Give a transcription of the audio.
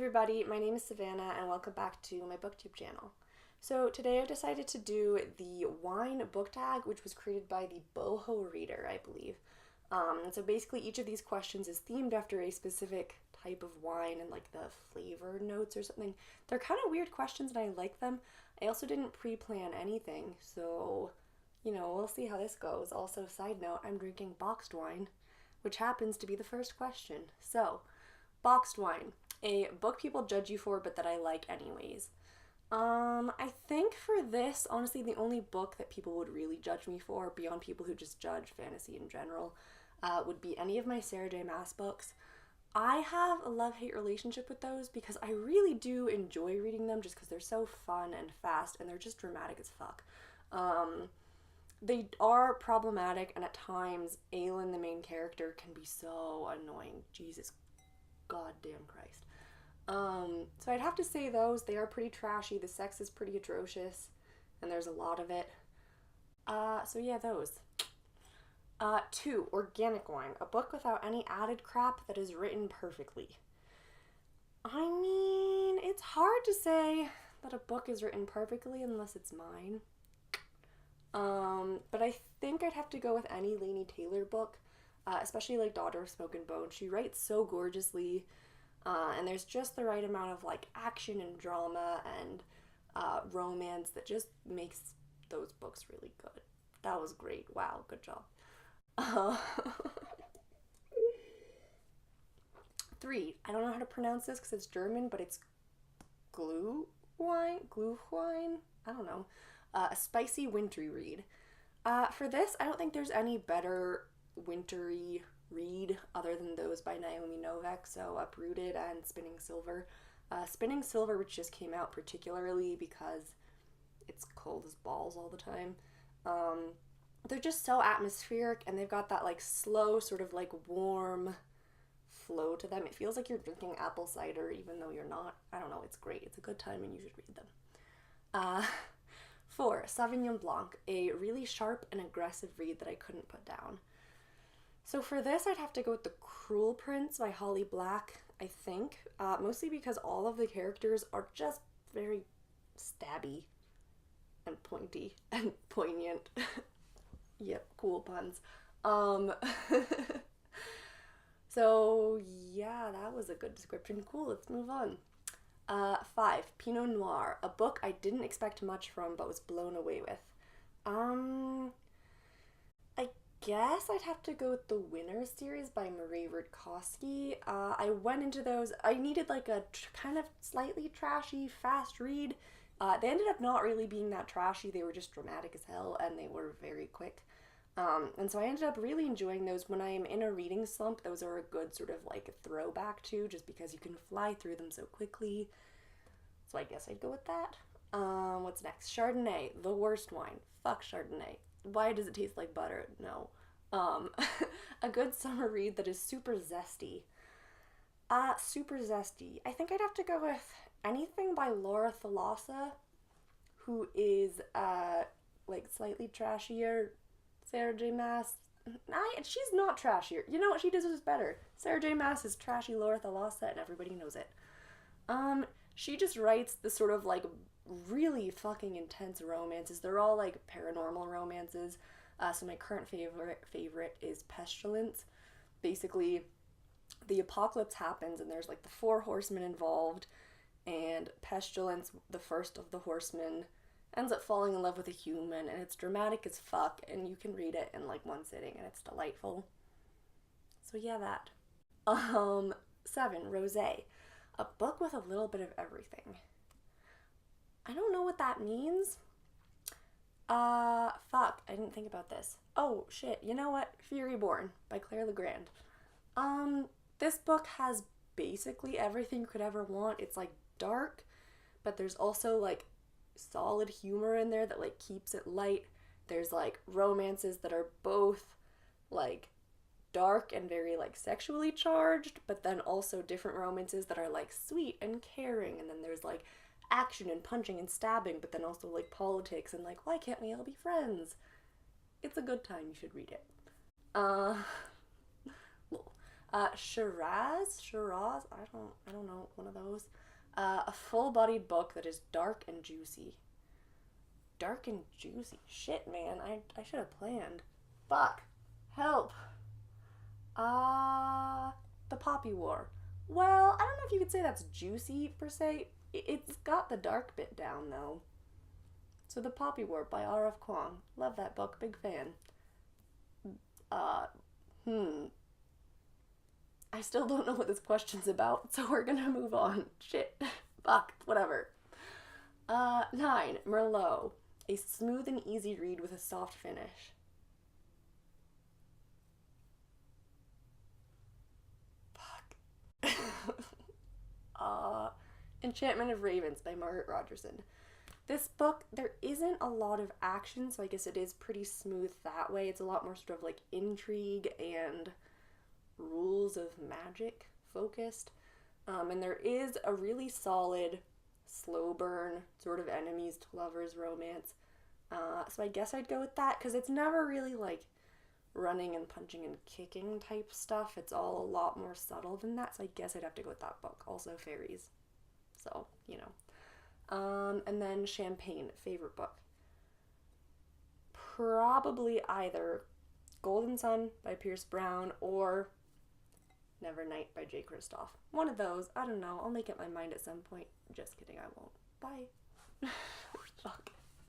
everybody, my name is Savannah and welcome back to my booktube channel. So today I've decided to do the wine book tag, which was created by the Boho Reader, I believe. And so basically each of these questions is themed after a specific type of wine and like the flavor notes or something. They're kind of weird questions and I like them. I also didn't pre-plan anything, so we'll see how this goes. Also, side note, I'm drinking boxed wine, which happens to be the first question. So, boxed wine, a book people judge you for, but that I like anyways. I think for this, honestly, the only book that people would really judge me for, beyond people who just judge fantasy in general, would be any of my Sarah J. Maas books. I have a love-hate relationship with those because I really do enjoy reading them just because they're so fun and fast and they're just dramatic as fuck. They are problematic, and at times, Aelin, the main character, can be so annoying. Jesus goddamn Christ. So I'd have to say those. They are pretty trashy. The sex is pretty atrocious, and there's a lot of it. So yeah, those. 2, Organic Wine, a book without any added crap that is written perfectly. I mean, it's hard to say that a book is written perfectly unless it's mine. But I think I'd have to go with any Laini Taylor book, especially like Daughter of Smoke and Bone. She writes so gorgeously, and there's just the right amount of like action and drama and romance that just makes those books really good. That was great. Wow, good job. 3, I don't know how to pronounce this because it's German, but it's Glühwein? I don't know. A spicy wintry read. For this, I don't think there's any better wintry read other than those by Naomi Novik, so Uprooted and Spinning Silver. Spinning Silver, which just came out particularly because it's cold as balls all the time. They're just so atmospheric, and they've got that like slow, sort of like warm flow to them. It feels like you're drinking apple cider even though you're not. I don't know, it's great. It's a good time and you should read them. 4, Sauvignon Blanc, a really sharp and aggressive read that I couldn't put down. So for this, I'd have to go with The Cruel Prince by Holly Black, I think, mostly because all of the characters are just very stabby and pointy and poignant. Yep, cool puns. So yeah, that was a good description. Cool, let's move on. 5, Pinot Noir, a book I didn't expect much from but was blown away with. I guess I'd have to go with the Winner series by Marie Rudkowski. I went into those, I needed like a kind of slightly trashy, fast read. They ended up not really being that trashy, they were just dramatic as hell and they were very quick. And so I ended up really enjoying those. When I am in a reading slump, those are a good sort of like a throwback to, just because you can fly through them so quickly. So I guess I'd go with that. What's next? Chardonnay, the worst wine. Fuck Chardonnay. Why does it taste like butter? No. A good summer read that is super zesty. Super zesty. I think I'd have to go with anything by Laura Thalassa, who is, like slightly trashier Sarah J. Maas. She's not trashier. You know what? She deserves better. Sarah J. Maas is trashy Laura Thalassa, and everybody knows it. She just writes the sort of like really fucking intense romances. They're all like paranormal romances. So my current favorite is Pestilence. Basically, the apocalypse happens, and there's like the 4 horsemen involved, and Pestilence, the first of the horsemen, ends up falling in love with a human, and it's dramatic as fuck, and you can read it in like one sitting, and it's delightful. So yeah, that. 7, Rosé, a book with a little bit of everything. I don't know what that means. Fuck, I didn't think about this. Oh, shit, you know what? Fury Born by Claire Legrand. This book has basically everything you could ever want. It's like dark, but there's also like solid humor in there that like keeps it light. There's like romances that are both like dark and very like sexually charged, but then also different romances that are like sweet and caring, and then there's like action and punching and stabbing, but then also like politics and like why can't we all be friends? It's a good time, you should read it. Shiraz, I don't know, one of those. A full-bodied book that is dark and juicy. Dark and juicy. Shit, man, I should have planned. Fuck. Help. Uh, The Poppy War. Well, I don't know if you could say that's juicy per se. It's got the dark bit down though. So The Poppy War by R.F. Kuang. Love that book, big fan. Uh, hmm. I still don't know what this question's about, so we're gonna move on. Shit. Fuck. Whatever. 9. Merlot. A smooth and easy read with a soft finish. Fuck. uh, Enchantment of Ravens by Margaret Rogerson. This book, there isn't a lot of action, so I guess it is pretty smooth that way. It's a lot more sort of like intrigue and rules of magic focused. And there is a really solid slow burn sort of enemies to lovers romance. So I guess I'd go with that because it's never really like running and punching and kicking type stuff. It's all a lot more subtle than that. So I guess I'd have to go with that book. Also fairies. So, you know. And then Champagne, favorite book. Probably either Golden Sun by Pierce Brown or Nevernight by Jay Kristoff. One of those. I don't know. I'll make up my mind at some point. Just kidding, I won't. Bye. Fuck.